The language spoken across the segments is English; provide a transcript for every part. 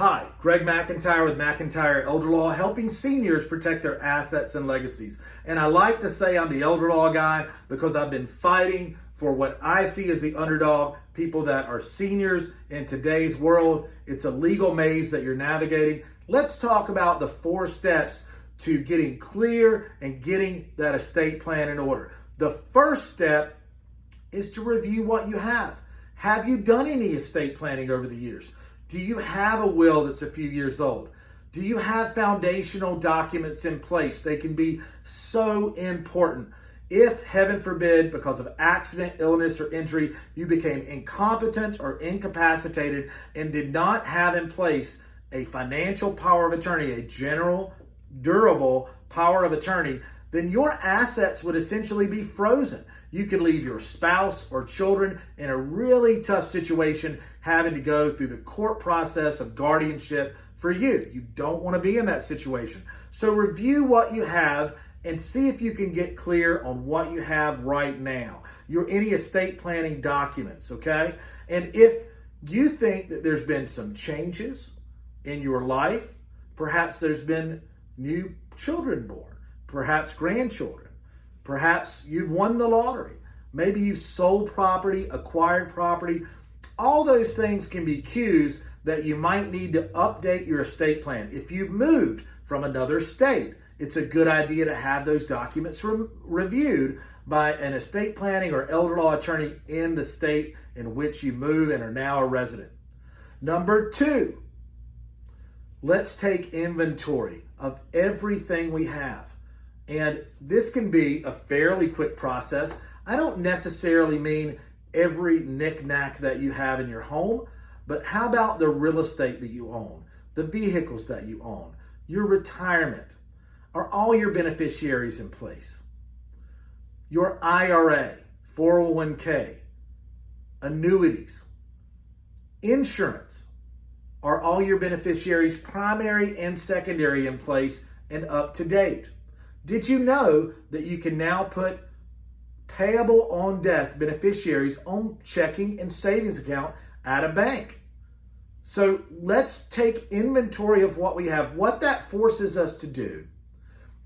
Hi, Greg McIntyre with McIntyre Elder Law, helping seniors protect their assets and legacies. And I like to say I'm the elder law guy because I've been fighting for what I see as the underdog, people that are seniors in today's world. It's a legal maze that you're navigating. Let's talk about the 4 steps to getting clear and getting that estate plan in order. The first step is to review what you have. Have you done any estate planning over the years? Do you have a will that's a few years old? Do you have foundational documents in place? They can be so important. If, heaven forbid, because of accident, illness, or injury, you became incompetent or incapacitated and did not have in place a financial power of attorney, a general, durable power of attorney, then your assets would essentially be frozen. You could leave your spouse or children in a really tough situation, having to go through the court process of guardianship for you. You don't want to be in that situation. So review what you have and see if you can get clear on what you have right now. Any estate planning documents, okay? And if you think that there's been some changes in your life, perhaps there's been new children born, perhaps grandchildren, perhaps you've won the lottery, maybe you've sold property, acquired property. All those things can be cues that you might need to update your estate plan. If you've moved from another state, it's a good idea to have those documents reviewed by an estate planning or elder law attorney in the state in which you move and are now a resident. Number 2, let's take inventory of everything we have. And this can be a fairly quick process. I don't necessarily mean every knick-knack that you have in your home, but how about the real estate that you own, the vehicles that you own, your retirement? Are all your beneficiaries in place? Your IRA, 401k, annuities, insurance. Are all your beneficiaries primary and secondary in place and up to date? Did you know that you can now put payable on death beneficiaries on checking and savings account at a bank? So let's take inventory of what we have. What that forces us to do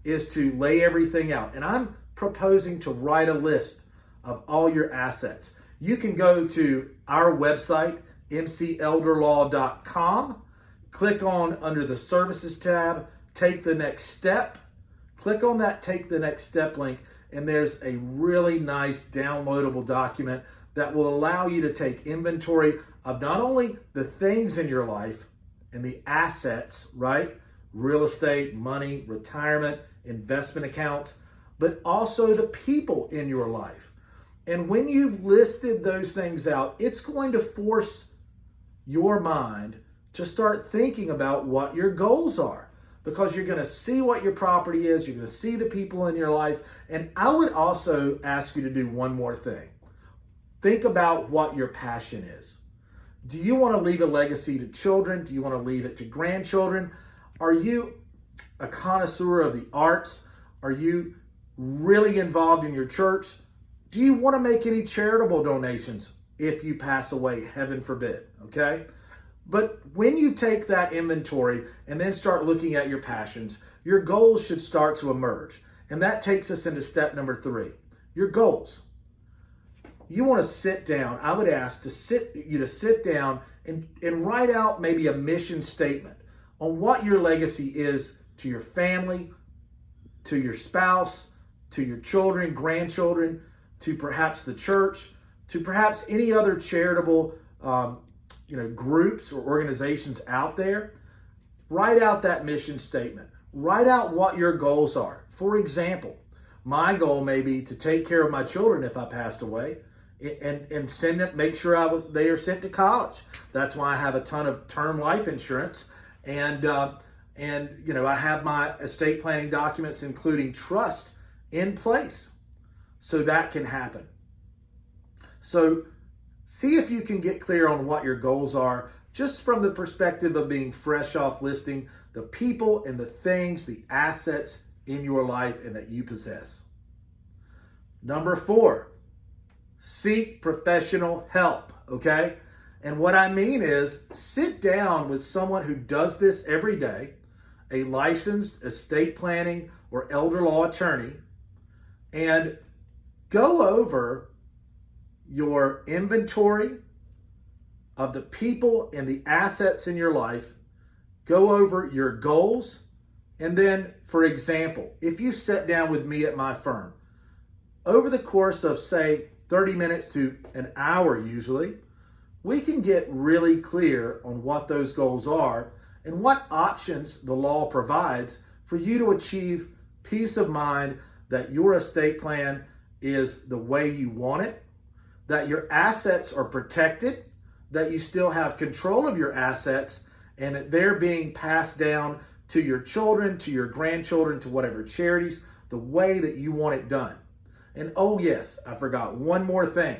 is to lay everything out. And I'm proposing to write a list of all your assets. You can go to our website, mcelderlaw.com, click on under the services tab, take the next step. Click on that Take the Next Step link, and there's a really nice downloadable document that will allow you to take inventory of not only the things in your life and the assets, right? Real estate, money, retirement, investment accounts, but also the people in your life. And when you've listed those things out, it's going to force your mind to start thinking about what your goals are, because you're going to see what your property is, you're going to see the people in your life. And I would also ask you to do one more thing. Think about what your passion is. Do you want to leave a legacy to children? Do you want to leave it to grandchildren? Are you a connoisseur of the arts? Are you really involved in your church? Do you want to make any charitable donations if you pass away, heaven forbid, okay? But when you take that inventory and then start looking at your passions, your goals should start to emerge. And that takes us into step number 3, your goals. You want to sit down. I would ask you to sit down and write out maybe a mission statement on what your legacy is to your family, to your spouse, to your children, grandchildren, to perhaps the church, to perhaps any other charitable groups or organizations out there. Write out that mission statement. Write out what your goals are. For example, my goal may be to take care of my children if I passed away and send them, make sure they are sent to college. That's why I have a ton of term life insurance, and I have my estate planning documents, including trust, in place so that can happen. So see if you can get clear on what your goals are, just from the perspective of being fresh off listing the people and the things, the assets in your life and that you possess. Number 4, seek professional help, okay? And what I mean is sit down with someone who does this every day, a licensed estate planning or elder law attorney, and go over your inventory of the people and the assets in your life, go over your goals, and then, for example, if you sit down with me at my firm, over the course of, say, 30 minutes to an hour usually, we can get really clear on what those goals are and what options the law provides for you to achieve peace of mind that your estate plan is the way you want it, that your assets are protected, that you still have control of your assets, and that they're being passed down to your children, to your grandchildren, to whatever charities, the way that you want it done. And oh yes, I forgot one more thing,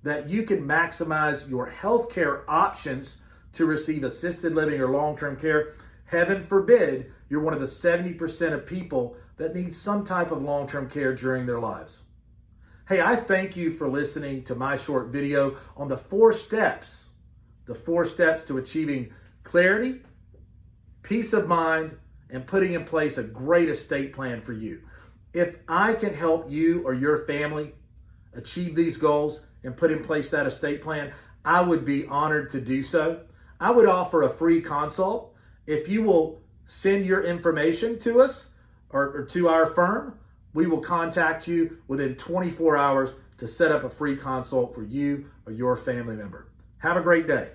that you can maximize your healthcare options to receive assisted living or long-term care. Heaven forbid you're one of the 70% of people that need some type of long-term care during their lives. Hey, I thank you for listening to my short video on the 4 steps to achieving clarity, peace of mind, and putting in place a great estate plan for you. If I can help you or your family achieve these goals and put in place that estate plan, I would be honored to do so. I would offer a free consult. If you will send your information to us or to our firm, we will contact you within 24 hours to set up a free consult for you or your family member. Have a great day.